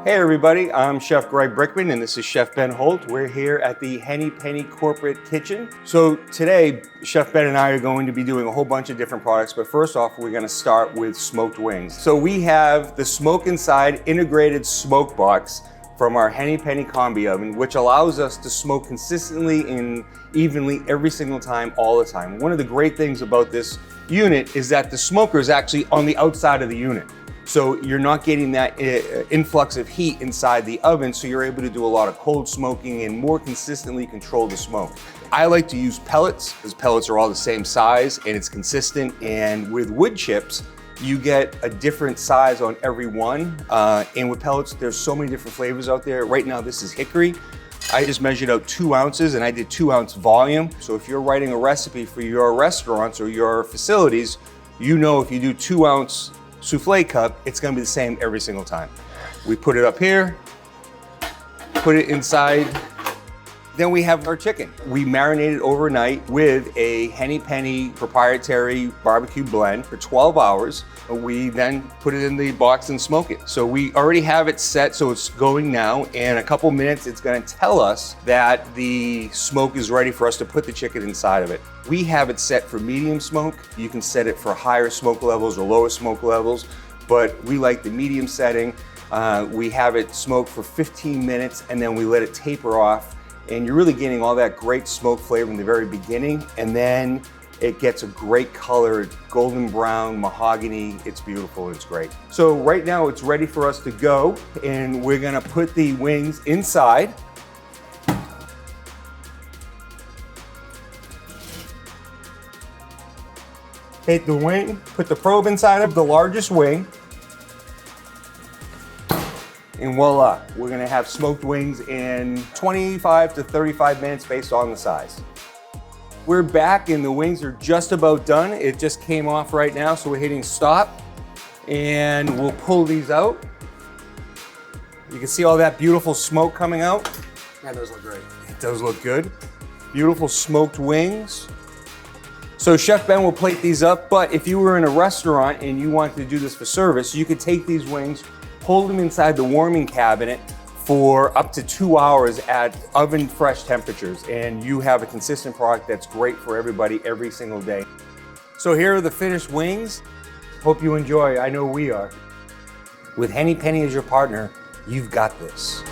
Hey everybody, I'm Chef Greg Brickman and this is Chef Ben Holt. We're here at the Henny Corporate Kitchen. So today, Chef Ben and I are going to be doing a whole bunch of different products, but first off, we're gonna start with smoked wings. So we have the Smokin side integrated smoke box from our Henny Combi oven, which allows us to smoke consistently and evenly every single time, all the time. One of the great things about this unit is that the smoker is actually on the outside of the unit. So you're not getting that influx of heat inside the oven, so you're able to do a lot of cold smoking and more consistently control the smoke. I like to use pellets, because pellets are all the same size and it's consistent. And with wood chips, you get a different size on every one. And with pellets, there's so many different flavors out there. Right now, this is hickory. I just measured out 2 ounces and I did 2 ounce volume. So if you're writing a recipe for your restaurants or your facilities, you know if you do 2 ounce souffle cup, it's gonna be the same every single time. We put it up here, put it inside. Then we have our chicken. We marinated overnight with a Henny proprietary barbecue blend for 12 hours. We then put it in the box and smoke it. So we already have it set, so it's going now. In a couple minutes, it's gonna tell us that the smoke is ready for us to put the chicken inside of it. We have it set for medium smoke. You can set it for higher smoke levels or lower smoke levels, but we like the medium setting. We have it smoked for 15 minutes and then we let it taper off. And you're really getting all that great smoke flavor in the very beginning, and then it gets a great color, golden brown, mahogany. It's beautiful, it's great. So right now it's ready for us to go, and we're gonna put the wings inside. Take the wing, put the probe inside of the largest wing, and voila, we're gonna have smoked wings in 25 to 35 minutes based on the size. We're back and the wings are just about done. It just came off right now, so we're hitting stop and we'll pull these out. You can see all that beautiful smoke coming out. Yeah, those look great. It does look good. Beautiful smoked wings. So Chef Ben will plate these up, but if you were in a restaurant and you wanted to do this for service, you could take these wings, hold them inside the warming cabinet for up to 2 hours at oven fresh temperatures, and you have a consistent product that's great for everybody every single day. So here are the finished wings. Hope you enjoy, I know we are. With Henny as your partner, you've got this.